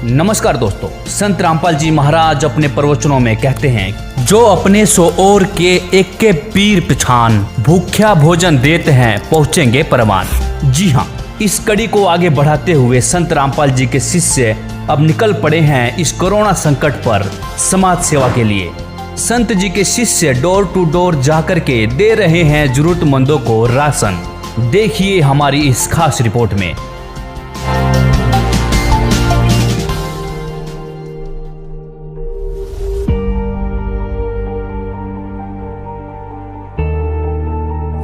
नमस्कार दोस्तों, संत रामपाल जी महाराज अपने प्रवचनों में कहते हैं, जो अपने सो और के एक के पीर पिछान, भूख्या भोजन देते हैं पहुँचेंगे परमान। जी हाँ, इस कड़ी को आगे बढ़ाते हुए संत रामपाल जी के शिष्य अब निकल पड़े हैं इस कोरोना संकट पर समाज सेवा के लिए। संत जी के शिष्य डोर टू डोर जाकर के दे रहे हैं जरूरतमंदों को राशन। देखिए हमारी इस खास रिपोर्ट में।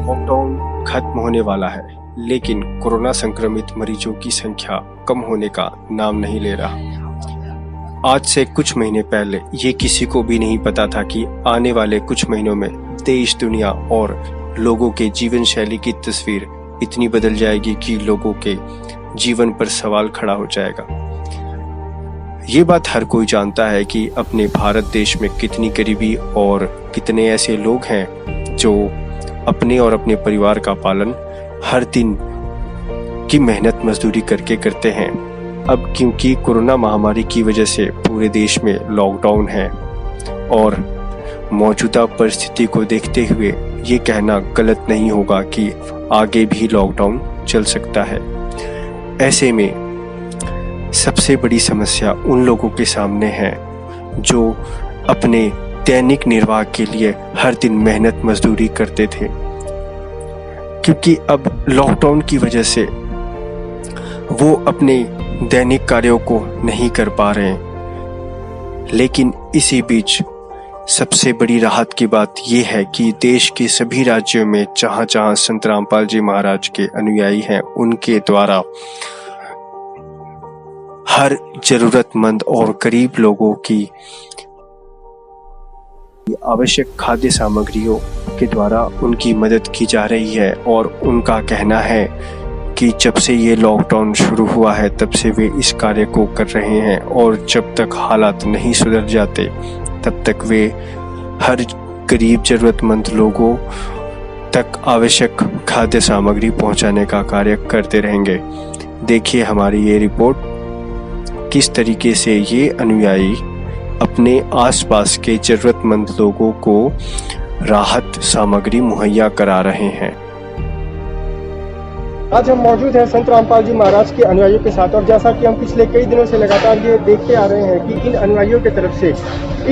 लॉकडाउन खत्म होने वाला है, लेकिन कोरोना संक्रमित मरीजों की संख्या कम होने का नाम नहीं ले रहा। आज से कुछ महीने पहले ये किसी को भी नहीं पता था कि आने वाले कुछ महीनों में देश, दुनिया और लोगों के जीवन शैली की तस्वीर इतनी बदल जाएगी कि लोगों के जीवन पर सवाल खड़ा हो जाएगा। ये बात हर कोई जानता है कि अपने भारत देश में कितनी गरीबी और कितने ऐसे लोग हैं जो अपने और अपने परिवार का पालन हर दिन की मेहनत मजदूरी करके करते हैं। अब क्योंकि कोरोना महामारी की वजह से पूरे देश में लॉकडाउन है और मौजूदा परिस्थिति को देखते हुए ये कहना गलत नहीं होगा कि आगे भी लॉकडाउन चल सकता है। ऐसे में सबसे बड़ी समस्या उन लोगों के सामने है जो अपने दैनिक निर्वाह के लिए हर दिन मेहनत मजदूरी करते थे, क्योंकि अब लॉकडाउन की वजह से वो अपने दैनिक कार्यों को नहीं कर पा रहे हैं। लेकिन इसी बीच सबसे बड़ी राहत की बात यह है कि देश के सभी राज्यों में जहां जहां संत रामपाल जी महाराज के अनुयायी हैं, उनके द्वारा हर जरूरतमंद और गरीब लोगों की आवश्यक खाद्य सामग्रियों के द्वारा उनकी मदद की जा रही है। और उनका कहना है कि जब से ये लॉकडाउन शुरू हुआ है तब से वे इस कार्य को कर रहे हैं और जब तक हालात नहीं सुधर जाते तब तक वे हर गरीब जरूरतमंद लोगों तक आवश्यक खाद्य सामग्री पहुंचाने का कार्य करते रहेंगे। देखिए हमारी ये रिपोर्ट, किस तरीके से ये अनुयायी अपने आसपास के जरूरतमंद लोगों को राहत सामग्री मुहैया करा रहे हैं। आज हम मौजूद हैं संत रामपाल जी महाराज के अनुयायियों के साथ, और जैसा कि हम पिछले कई दिनों से लगातार ये देखते आ रहे हैं कि इन अनुयायियों की तरफ से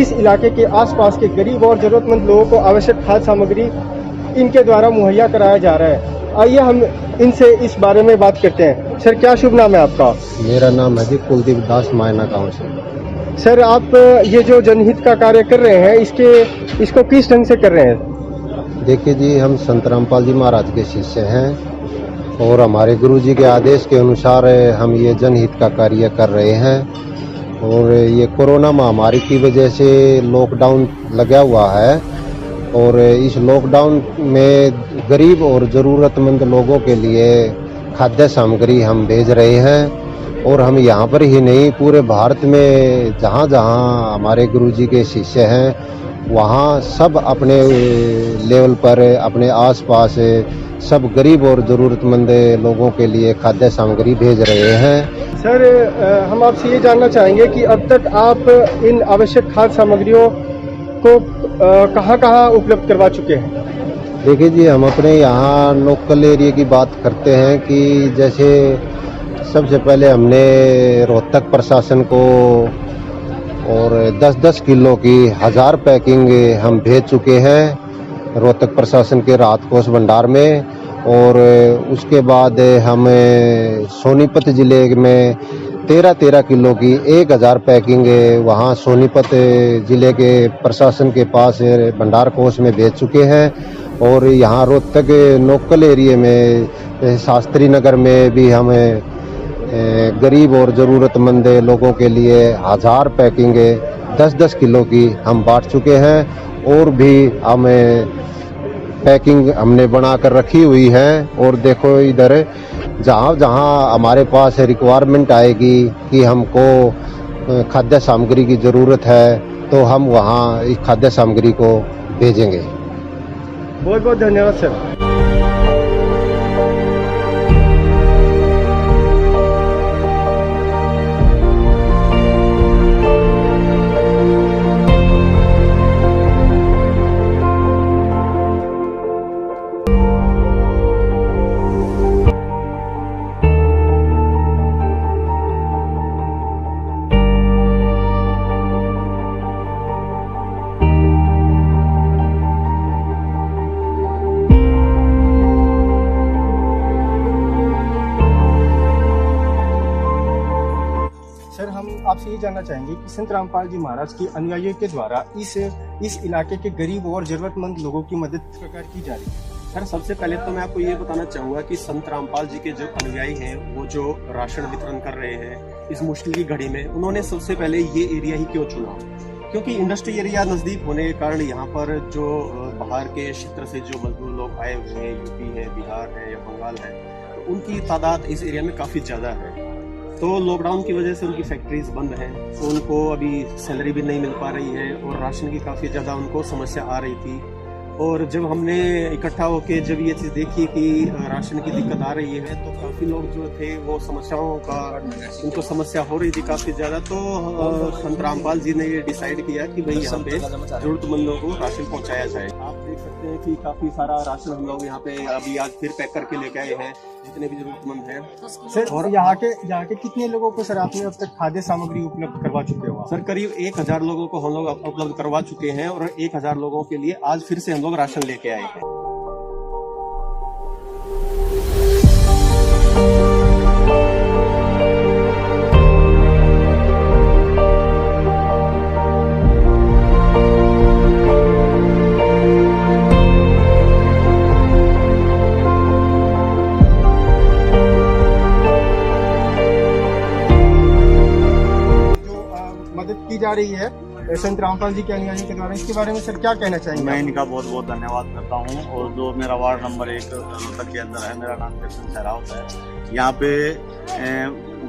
इस इलाके के आसपास के गरीब और जरूरतमंद लोगों को आवश्यक खाद्य सामग्री इनके द्वारा मुहैया कराया जा रहा है। आइए हम इनसे इस बारे में बात करते हैं। सर, क्या शुभ नाम है आपका? मेरा नाम है जी कुलदीप दास, मायना गाँव से। सर, आप ये जो जनहित का कार्य कर रहे हैं इसको किस ढंग से कर रहे हैं? देखिए जी, हम संत रामपाल जी महाराज के शिष्य हैं और हमारे गुरु जी के आदेश के अनुसार हम ये जनहित का कार्य कर रहे हैं। और ये कोरोना महामारी की वजह से लॉकडाउन लगा हुआ है और इस लॉकडाउन में गरीब और ज़रूरतमंद लोगों के लिए खाद्य सामग्री हम भेज रहे हैं। और हम यहाँ पर ही नहीं, पूरे भारत में जहाँ जहाँ हमारे गुरु जी के शिष्य हैं वहाँ सब अपने लेवल पर, अपने आसपास सब गरीब और ज़रूरतमंद लोगों के लिए खाद्य सामग्री भेज रहे हैं। सर, हम आपसे ये जानना चाहेंगे कि अब तक आप इन आवश्यक खाद्य सामग्रियों को कहाँ कहाँ उपलब्ध करवा चुके हैं? देखिए जी, हम अपने यहाँ लोकल एरिया की बात करते हैं कि जैसे सबसे पहले हमने रोहतक प्रशासन को और 10-10 किलो की 1000 पैकिंग हम भेज चुके हैं रोहतक प्रशासन के राहत कोष भंडार में। और उसके बाद हम सोनीपत ज़िले में 13-13 किलो की 1000 पैकिंग वहाँ सोनीपत ज़िले के प्रशासन के पास भंडार कोष में भेज चुके हैं। और यहाँ रोहतक लोकल एरिया में शास्त्री नगर में भी हम गरीब और ज़रूरतमंद लोगों के लिए 1000 पैकिंग 10-10 किलो की हम बांट चुके हैं। और भी हम पैकिंग हमने बना कर रखी हुई है। और देखो इधर जहाँ जहाँ हमारे पास रिक्वायरमेंट आएगी कि हमको खाद्य सामग्री की ज़रूरत है तो हम वहाँ इस खाद्य सामग्री को भेजेंगे। बहुत बहुत धन्यवाद सर। सर, हम आपसे ये जानना चाहेंगे कि संत रामपाल जी महाराज के अनुयायियों के द्वारा इस इलाके के गरीब और जरूरतमंद लोगों की मदद किस प्रकार की जा रही है? सर, सबसे पहले तो मैं आपको ये बताना चाहूँगा कि संत रामपाल जी के जो अनुयायी हैं वो जो राशन वितरण कर रहे हैं इस मुश्किल की घड़ी में, उन्होंने सबसे पहले ये एरिया ही क्यों चुना? क्योंकि इंडस्ट्री एरिया नज़दीक होने के कारण यहाँ पर जो बाहर के क्षेत्र से जो मजदूर लोग आए हुए हैं, यूपी है, बिहार है या बंगाल है, तो उनकी तादाद इस एरिया में काफ़ी ज़्यादा है। तो लॉकडाउन की वजह से उनकी फैक्ट्रीज बंद हैं, तो उनको अभी सैलरी भी नहीं मिल पा रही है और राशन की काफ़ी ज़्यादा उनको समस्या आ रही थी। और जब हमने इकट्ठा होकर जब ये चीज़ देखी कि राशन की दिक्कत आ रही है, तो काफ़ी लोग जो थे वो समस्याओं का उनको समस्या हो रही थी काफ़ी ज़्यादा। तो संत रामपाल जी ने ये डिसाइड किया कि भाई यहाँ पे ज़रूरतमंदों को राशन पहुँचाया जाए। आप देख सकते हैं कि काफ़ी सारा राशन हम लोग यहाँ पे अभी आज फिर पैक करके लेके आए हैं, जितने भी जरूरतमंद हैं। सर, और यहाँ के कितने लोगों को सर आपने अब तक खाद्य सामग्री उपलब्ध करवा चुके हो? सर, करीब 1000 लोगों को हम लोग उपलब्ध करवा चुके हैं और 1000 लोगों के लिए आज फिर से हम लोग राशन लेके आए हैं। की जा रही है संत रामपाल जी के अनुयायियों के द्वारा, इसके बारे में सर क्या कहना चाहेंगे? मैं इनका बहुत बहुत धन्यवाद करता हूँ। और जो मेरा वार्ड नंबर 1 रोहतक के अंदर है, मेरा नाम कृष्ण सहरावत है। यहाँ पे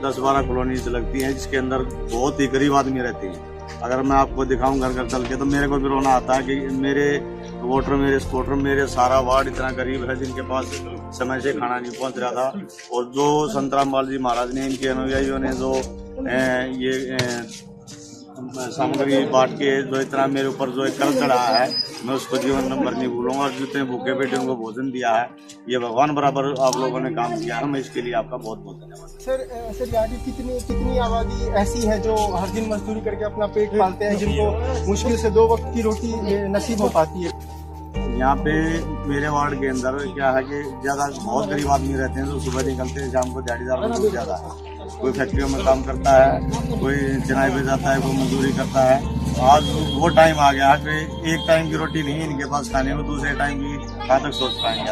10-12 कॉलोनीज लगती हैं, जिसके अंदर बहुत ही गरीब आदमी रहते हैं। अगर मैं आपको दिखाऊं घर घर चल के, तो मेरे को भी रोना आता है कि मेरे वोटर, मेरे सपोर्टर, मेरे सारा वार्ड इतना गरीब है जिनके पास समय से खाना नहीं पहुँच रहा था। और जो संत रामपाल जी महाराज ने, इनके अनुयायियों ने जो ये सामग्री बांट के जो इतना मेरे ऊपर जो एक कर्ज चढ़ाया है, मैं उसको जीवन भर नहीं भूलूंगा। और जितने भूखे बेटे उनको भोजन दिया है, ये भगवान बराबर आप लोगों ने काम किया है। मैं इसके लिए आपका बहुत बहुत धन्यवाद। सर यहाँ की कितनी आबादी ऐसी है जो हर दिन मजदूरी करके अपना पेट पालते हैं, जिनको मुश्किल से 2 वक्त की रोटी नसीब हो पाती है? यहाँ पे मेरे वार्ड के अंदर क्या है कि ज्यादा बहुत गरीब आदमी रहते हैं, जो सुबह निकलते हैं, शाम को दिहाड़ीदार मजदूर ज्यादा है। कोई फैक्ट्रियों में काम करता है, कोई चुनाई पे जाता है, कोई मजदूरी करता है। आज वो टाइम आ गया कि एक टाइम की रोटी नहीं इनके पास खाने में, दूसरे टाइम की कहाँ तक सोच पाएंगे।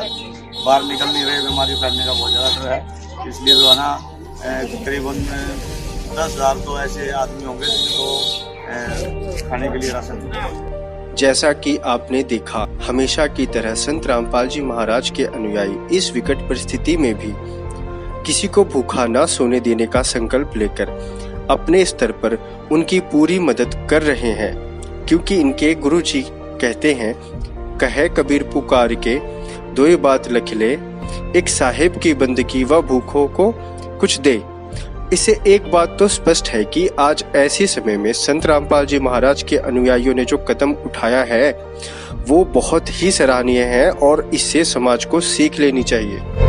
बाहर निकल नहीं रहे, बीमारी फैलने का बहुत ज़्यादा डर है। इसलिए जो है ना, करीबन 10,000 तो ऐसे आदमी होंगे जिनको खाने के लिए राशन। जैसा कि आपने देखा, हमेशा की तरह संत रामपाल जी महाराज के अनुयायी इस विकट परिस्थिति में भी किसी को भूखा न सोने देने का संकल्प लेकर अपने स्तर पर उनकी पूरी मदद कर रहे हैं। क्योंकि इनके गुरुजी कहते हैं, कहे कबीर पुकार के, दो बात लिख ले, एक साहेब की बंदगी व भूखों को कुछ दे। इससे एक बात तो स्पष्ट है कि आज ऐसे समय में संत रामपाल जी महाराज के अनुयायियों ने जो कदम उठाया है वो बहुत ही सराहनीय है और इससे समाज को सीख लेनी चाहिए।